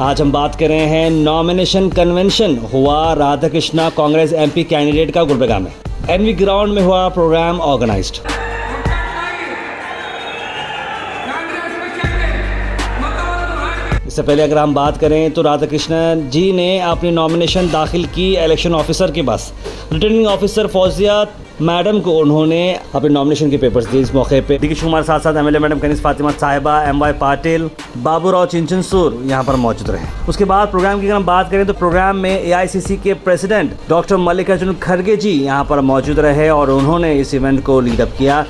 आज हम बात कर रहे हैं नॉमिनेशन कन्वेंशन हुआ राधाकृष्णा कांग्रेस एमपी कैंडिडेट का गुलबर्गा में। एनवी ग्राउंड में हुआ प्रोग्राम ऑर्गेनाइज्ड। इससे पहले अगर हम बात करें तो राधाकृष्णन जी ने अपनी नॉमिनेशन दाखिल की इलेक्शन ऑफिसर के पास। रिटर्निंग ऑफिसर फौजिया मैडम को उन्होंने अपने नॉमिनेशन के पेपर्स दिए। इस मौके पे डी कुमार साथ साथ एमएलए मैडम कनीज फातिमा साहिबा, एमवाई पाटिल, बाबूराव चिंचनसूर यहाँ पर मौजूद रहे। उसके बाद प्रोग्राम की अगर हम बात करें तो प्रोग्राम में एआईसीसी के प्रेसिडेंट डॉक्टर मल्लिकार्जुन खड़गे जी यहाँ पर मौजूद रहे और उन्होंने इस इवेंट को लीडअप किया।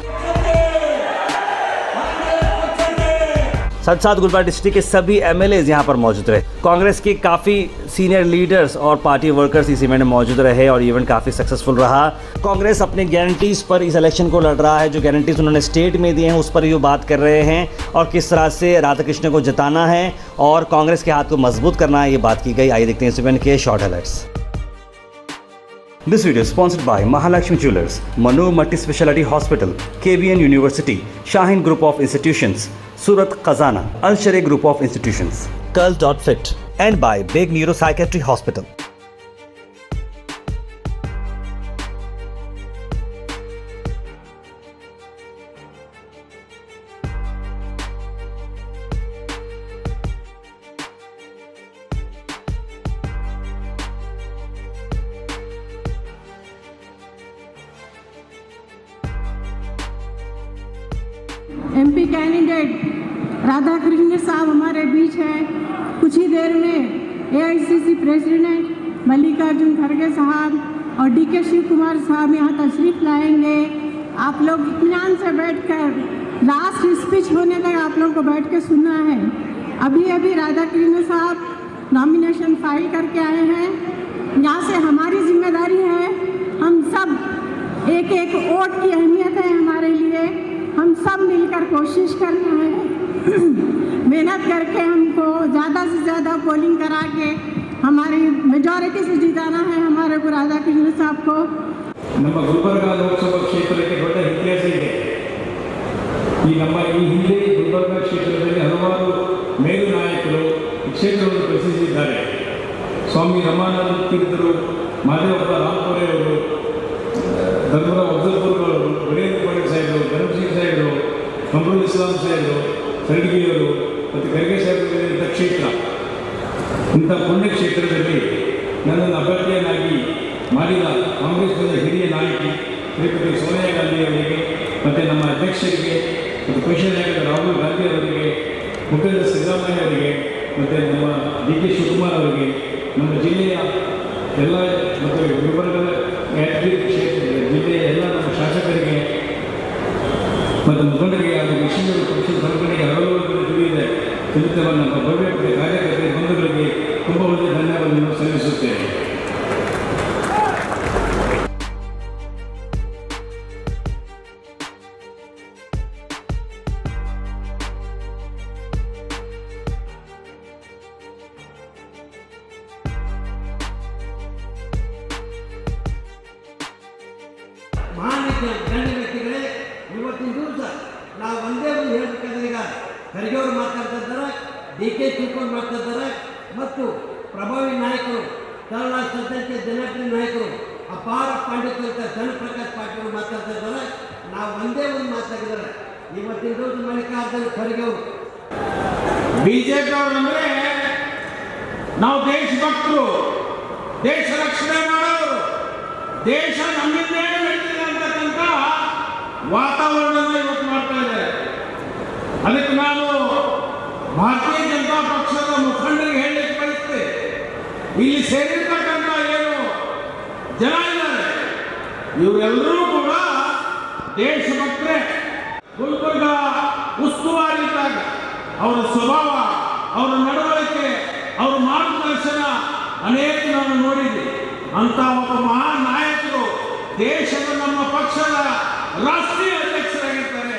साथ साथ गुलबर्गा डिस्ट्रिक्ट के सभी एमएलएज यहाँ पर मौजूद रहे। कांग्रेस के काफ़ी सीनियर लीडर्स और पार्टी वर्कर्स इस इवेंट में मौजूद रहे और इवेंट काफ़ी सक्सेसफुल रहा। कांग्रेस अपने गारंटीज़ पर इस इलेक्शन को लड़ रहा है। जो गारंटीज़ उन्होंने स्टेट में दिए हैं उस पर ये बात कर रहे हैं और किस तरह से राधाकृष्ण को जिताना है और कांग्रेस के हाथ को मजबूत करना है, ये बात की गई। आइए देखते हैं इस इवेंट के short highlights. This video is sponsored by Mahalakshmi Jewelers, Manu Multi Speciality Hospital, KBN University, Shaheen Group of Institutions, Surat Khazana, Al Sharia Group of Institutions, Curl.fit, and by Big Neuropsychiatry Hospital. MP candidate Radhakrishna साहब हमारे बीच हैं। कुछ ही देर में AICC president Mallikarjun खड़गे साहब और DK Shiv Kumar साहब यहाँ तशरीफ लाएंगे। आप लोग इत्मीनान से बैठकर लास्ट स्पीच होने तक आप लोग को बैठ के सुनना है। अभी अभी राधाकृष्ण साहब नॉमिनेशन फाइल करके आए हैं। यहाँ से हमारी जिम्मेदारी है, हम सब एक एक वोट की अहमियत है हमारे लिए। हम सब मिलकर कोशिश करना है, मेहनत करके हमको ज़्यादा से ज़्यादा पोलिंग करा के हमारी मेजॉरिटी से जिताना है हमारे को राधाकृष्ण साहब को। ನಮ್ಮ ಗುಲ್ಬರ್ಗ ಲೋಕಸಭಾ ಕ್ಷೇತ್ರಕ್ಕೆ ದೊಡ್ಡ ಇತಿಹಾಸ ಇದೆ। ನಮ್ಮ ಈ ಹಿಂದೆ ಗುಲ್ಬರ್ಗ ಕ್ಷೇತ್ರದಲ್ಲಿ ಹಲವಾರು ಮೇರು ನಾಯಕರು ಕ್ಷೇತ್ರವನ್ನು ಪ್ರಶ್ನಿಸಿದ್ದಾರೆ। ಸ್ವಾಮಿ ರಮಾನಂದ ತೀರ್ಥರು, ಮಾದೇವಪ್ಪ ರಾಮಪುರೆ ಅವರು, ಧರ್ಮರಾವ್ ಅಫಜಲ್ಪುರವರು, ವೀರೇಂದ್ರ ಪಟೇಲ್ ಸಾಹೇಬರು, ಧರ್ಮಸಿಂಗ್ ಸಾಹೇಬರು, ಕಮರುಲ್ ಇಸ್ಲಾಂ ಸಾಹೇಬರು, ಸರಡಿಗೆಯವರು ಮತ್ತು ಖರ್ಗೆ ಸಾಹೇಬರು ಕ್ಷೇತ್ರ, ಇಂಥ ಪುಣ್ಯ ಕ್ಷೇತ್ರದಲ್ಲಿ ನನ್ನನ್ನು ಅಭ್ಯರ್ಥಿಯನ್ನಾಗಿ ಮಾಡಿದ ಕಾಂಗ್ರೆಸ್ನ ಹಿರಿಯ ನಾಯಕಿ ಶ್ರೀಮತಿ ಸೋನಿಯಾ ಗಾಂಧಿ ಅವರಿಗೆ ಮತ್ತು ನಮ್ಮ ಅಧ್ಯಕ್ಷರಿಗೆ ಮತ್ತು ಪಕ್ಷ ನಾಯಕ ರಾಹುಲ್ ಗಾಂಧಿ ಅವರಿಗೆ, ಮುಖ್ಯಮಂತ್ರಿ ಸಿದ್ದರಾಮಯ್ಯ ಅವರಿಗೆ ಮತ್ತು ನಮ್ಮ ಡಿ.ಕೆ. ಶಿವಕುಮಾರ್ ಅವರಿಗೆ, ನಮ್ಮ ಜಿಲ್ಲೆಯ ಎಲ್ಲ ಮತ್ತು ಗುಲ್ಬರ್ಗ ಯಾದಗಿರಿ ಕ್ಷೇತ್ರ ಜಿಲ್ಲೆಯ ಎಲ್ಲ ನಮ್ಮ ಶಾಸಕರಿಗೆ ಮತ್ತು ಮುಖಂಡರಿಗೆ ಹಾಗೂ ವಿಶೇಷ ಪಕ್ಷದ ಸಂಘಟನೆಗೆ ಹಲವಾರು ತಿಳಿದಿದೆ ತಿಳಿದ ನಮ್ಮ ಭವ್ಯ ಕಾರ್ಯಕರ್ತರ ಬಂಧುಗಳಿಗೆ ತುಂಬ ಒಳ್ಳೆಯ ಧನ್ಯವಾದಗಳನ್ನು ಸಲ್ಲಿಸುತ್ತೇನೆ। ಗಣ್ಯ ವ್ಯಕ್ತಿಗಳೇ, ಇವತ್ತಿನ ದಿವಸ ನಾವು ಒಂದೇ ಒಂದು ಹೇಳಬೇಕಾದ್ರೆ ಈಗ ಖರ್ಗೆ ಅವರು ಮಾತಾಡ್ತಾ ಇದ್ದಾರೆ, ಡಿ.ಕೆ. ಶಿವಕುಮಾರ್ ಮಾಡ್ತಾ ಇದ್ದಾರೆ ಮತ್ತು ಪ್ರಭಾವಿ ನಾಯಕರು ತಮಿಳುನಾಡು ಸದ್ಯಕ್ಕೆ ಜನಪ್ರಿಯ ನಾಯಕರು ಅಪಾರ ಪಾಂಡಿತ್ಯ ಜನಪ್ರಕಾಶ್ ಪಾಟೀಲ್ ಅವರು ಮಾತಾಡ್ತಾ ಇದ್ದಾರೆ। ನಾವು ಒಂದೇ ಒಂದು ಮಾತಾಡಿದ್ದಾರೆ, ಇವತ್ತಿನ ದಿವಸ ಮಲ್ಲಿಕಾರ್ಜುನ ಖರ್ಗೆ ಅವರು ಬಿಜೆಪಿ ಅವರು ಅಂದರೆ ನಾವು ದೇಶಭಕ್ತರು, ದೇಶ ರಕ್ಷಣೆ ಮಾಡೋರು, ದೇಶ ನಮ್ಮಿಂದೇ ನಡೀತಿದೆ ಅಂತಕ್ಕಂಥ ವಾತಾವರಣವನ್ನು ಇವತ್ತು ಮಾಡ್ತಾ ಇದ್ದಾರೆ। ಅದಕ್ಕೆ ನಾನು ಭಾರತೀಯ ಜನತಾ ಪಕ್ಷದ ಮುಖಂಡರಿಗೆ ಹೇಳಲಿಕ್ಕೆ ಬಯಸ್ತೇನೆ, ಇಲ್ಲಿ ಸೇರಿರ್ತಕ್ಕಂಥ ಏನು ಜನ ಇದ್ದಾರೆ ಇವರೆಲ್ಲರೂ ಕೂಡ ದೇಶಭಕ್ತರೇ। ಗುಲ್ಬರ್ಗ ಉಸ್ತುವಾರಿ ಇದ್ದಾಗ ಅವರ ಸ್ವಭಾವ, ಅವರ ನಡವಳಿಕೆ, ಅವರ ಮಾರ್ಗದರ್ಶನ ಅನೇಕ ನಾನು ನೋಡಿದ್ದೆ। ಅಂತ ಒಬ್ಬ ಮಹಾನ್ ನಾಯಕರು ದೇಶದ ನಮ್ಮ ಪಕ್ಷದ ರಾಷ್ಟ್ರೀಯ ಅಧ್ಯಕ್ಷರಾಗಿರ್ತಾರೆ।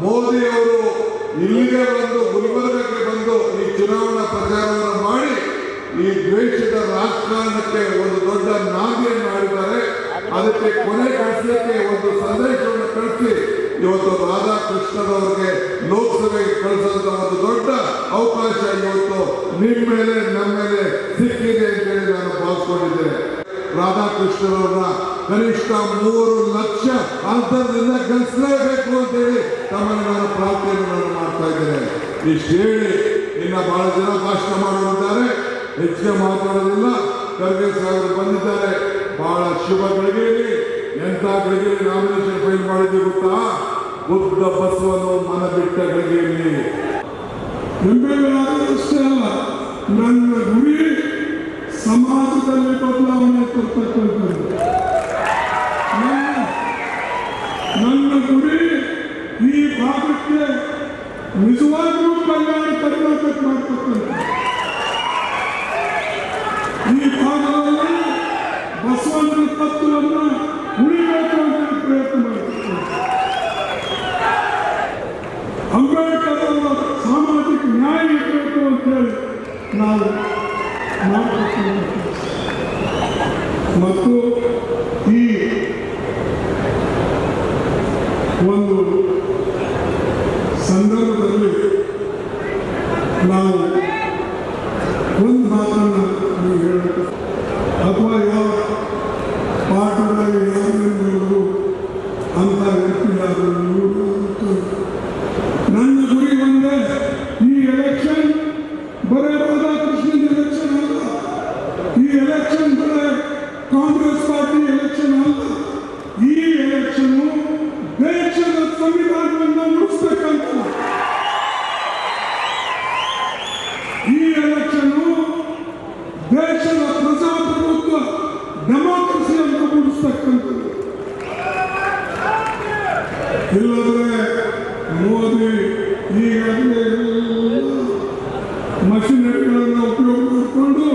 ಮೋದಿ ಅವರು ಇಲ್ಲಿಗೆ ಬಂದು ಗುಲ್ಬರ್ಗಕ್ಕೆ ಬಂದು ಈ ಚುನಾವಣಾ ಪ್ರಚಾರವನ್ನು ಮಾಡಿ ಈ ದ್ವೇಷದ ರಾಜಕಾರಣಕ್ಕೆ ಒಂದು ದೊಡ್ಡ ನಾಂದಿಯನ್ನು ಆಡಿದ್ದಾರೆ। ಅದಕ್ಕೆ ಕೊನೆ ಕಾಣಿಸಲಿಕ್ಕೆ ಒಂದು ಸಂದೇಶವನ್ನು ಕಳಿಸಿ ಇವತ್ತು ರಾಧಾಕೃಷ್ಣನವರಿಗೆ ಲೋಕಸಭೆಗೆ ಕಳಿಸೋದ ಒಂದು ದೊಡ್ಡ ಅವಕಾಶ ಇವತ್ತು ನಿಮ್ಮ ಮೇಲೆ ನಮ್ಮ ಮೇಲೆ ಸಿಕ್ಕಿದೆ ಅಂತೇಳಿ ನಾನು ಭಾವಿಸ್ಕೊಂಡಿದ್ದೇನೆ. ರಾಧಾಕೃಷ್ಣರವ್ರನ್ನ ಕನಿಷ್ಠ 3 ಲಕ್ಷ ಅಂತರದಿಂದ ಗೆಲ್ಲಿಸಲೇಬೇಕು ಅಂತೇಳಿ ತಮ್ಮಲ್ಲಿ ನಾನು ಪ್ರಾರ್ಥನೆಯನ್ನು ಮಾಡ್ತಾ ಇದ್ದೇನೆ. ಇಷ್ಟು ಹೇಳಿ ಇನ್ನು ಬಹಳ ಜನ ಭಾಷಣ ಮಾಡೋರಿದ್ದಾರೆ, ಹೆಚ್ಚಿಗೆ ಮಾತಾಡೋದಿಲ್ಲ. ಖರ್ಗೆ ಸಾಹೇಬರು ಬಂದಿದ್ದಾರೆ. ಬಹಳ ಶುಭ ಗಳಿಗೆಯಲ್ಲಿ ಎಂಥ ಗಳಿಗೆಯಲ್ಲಿ ನಾಮಿನೇಷನ್ ಫೈಲ್ ಮಾಡಿದ್ದೀವಿ ಗೊತ್ತಾ? ಬುದ್ಧ ಬಸವನು ಮನ ಬಿಟ್ಟ ಗಳಿಗೆಯಲ್ಲಿ. ಅಷ್ಟೇ ಅಲ್ಲ, ನನ್ನ ಗುರಿ ಸಮಾಜದಲ್ಲಿ ಬದಲಾವಣೆ ತರ್ತಕ್ಕಂಥದ್ದು. ನನ್ನ ಗುರಿ ಈ ಭಾಗಕ್ಕೆ ನಿಜವಾಗಿಯೂ ಕಲ್ಯಾಣ ಕರ್ನಾಟಕ ಮಾಡ್ತಕ್ಕಂಥದ್ದು. ಈ ಭಾಗದಲ್ಲಿ ಬಸವಣ್ಣನ ತತ್ವವನ್ನು ಉಳಿಬೇಕು ಅಂತ ಪ್ರಯತ್ನ ಮಾಡ್ತಕ್ಕಂಥದ್ದು. ಅಂಬೇಡ್ಕರ್ ಅವರ ಸಾಮಾಜಿಕ ನ್ಯಾಯ ಇರಬೇಕು ಅಂತೇಳಿ ನಾವು ಮಾಡಬೇಕು. ಮತ್ತು ಈ ಒಂದು ಸಂದರ್ಭದಲ್ಲಿ ನಾವು ಒಂದು ಮಾತನ್ನು ನೀವು ಹೇಳಬೇಕು ಅಥವಾ ಯಾವ ಪಾಠದಲ್ಲಿ ಯಾರು ಅಂತ ವ್ಯಕ್ತಿಯಾದರು. ನನ್ನ ಗುರಿ ಒಂದೇ, ಈ ಎಲೆಕ್ಷನ್ ಬರೇ ರಾಧಾಕೃಷ್ಣನ್ ಎಲೆಕ್ಷನ್ ಅಲ್ಲ, ಈ ಎಲೆಕ್ಷನ್ ಬರೇ ಕಾಂಗ್ರೆಸ್ ಪಾರ್ಟಿ ಎಲೆಕ್ಷನ್ ಅಲ್ಲ. ಈ ಎಲೆಕ್ಷನ್ ದೇಶದ ಸಂವಿಧಾನವನ್ನು ಉಳಿಸ್ತಕ್ಕಂಥ, ಈ ಎಲೆಕ್ಷನ್ ದೇಶದ ಪ್ರಜಾಪ್ರಭುತ್ವ ಡೆಮಾಕ್ರಸಿಯನ್ನು ಉಳಿಸ್ತಕ್ಕಂಥದ್ದು. ಇಲ್ಲದ್ರೆ ಮೋದಿ ಈಗಾಗಲೇ ಮಷಿನರಿಗಳನ್ನು ಉಪಯೋಗ ಮಾಡಿಕೊಂಡು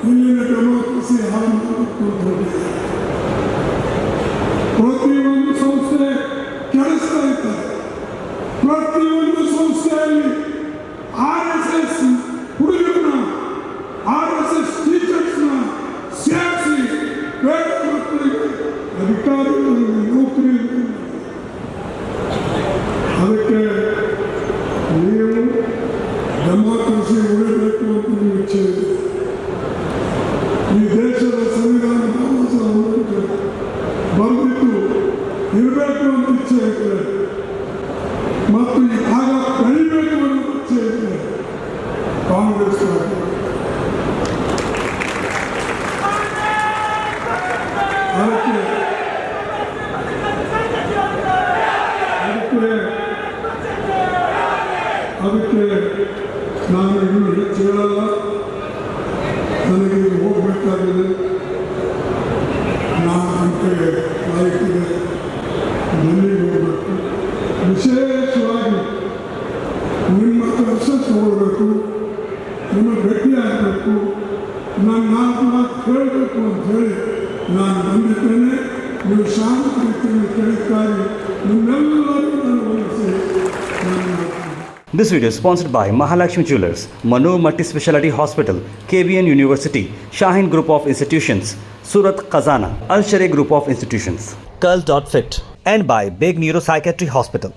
ಇಲ್ಲಿನ ಡೆಮಾಕ್ರಸಿ ಹಾಳು ಮಾಡಿಕೊಂಡು ಪ್ರತಿಯೊಂದು ಸಂಸ್ಥೆ ಕೆಡಿಸ್ತಾ ಇದ್ದಾರೆ. ಪ್ರತಿಯೊಂದು ಸಂಸ್ಥೆಯಲ್ಲಿ RSS ಹುಡುಗರನ್ನ, RSS ಟೀಚರ್ಸ್ನ ಸೇರಿಸಿ ಬೇಡ ಮಕ್ಕಳಿಗೆ ಅಧಿಕಾರಿಗಳಿಗೆ ನೌಕರಿ. ಅದಕ್ಕೆ ನೀವು ಡೆಮಾಕ್ರಸಿ ಉಳಿಬೇಕು ಅಂತ ನೀವು ಇಚ್ಛೆ ಇದೆ. ಈ ದೇಶದ ಸಂವಿಧಾನ ಬಾಬಾ ಸಾಹೇಬ್ ಅಂಬೇಡ್ಕರ್ ಬರೆದಿತ್ತು ಇರಬೇಕು ಅಂತ ಇಚ್ಛೆ ಇದೆ ಮತ್ತು ಈ ಭಾಗ ಬೆಳಿಬೇಕು ಅನ್ನೋ ಇಚ್ಛೆ ಇದೆ ಕಾಂಗ್ರೆಸ್ ಪಾರ್ಟಿ. ಅದಕ್ಕೆ ನಾನು ಇನ್ನೂ ಹೆಚ್ಚು ಹೇಳಲ್ಲ. ನನಗೆ ಹೋಗಬೇಕಾಗಿದೆ. ನಾನು ಗಂಟೆಗೆ ಫ್ಲೈಟಿಗೆ ಡೆಲ್ಲಿಗೆ ಹೋಗಬೇಕು. ವಿಶೇಷವಾಗಿ ನಿಮ್ಮ ಕೆಲಸ ತಗೊಳ್ಬೇಕು, ನಿಮ್ಮ ಭೇಟಿ ಆಗಬೇಕು, ನಾನು 4 ಮಾತು ಕೇಳಬೇಕು ಅಂತ ಹೇಳಿ ನಾನು ಬಂದಿದ್ದೇನೆ. ನೀವು ಶಾಂತ ರೀತಿಯಲ್ಲಿ ಕೇಳುತ್ತಾರೆ. ನಿಮ್ಮೆಲ್ಲರಿಗೂ ನಾನು ವಹಿಸಿ ನಾನು. This video is sponsored by Mahalakshmi Jewelers, Manu Multi Speciality Hospital, KBN University, Shaheen Group of Institutions, Surat Khazana, Al Sharia Group of Institutions, Curl.fit, and by Big Neuropsychiatry Hospital.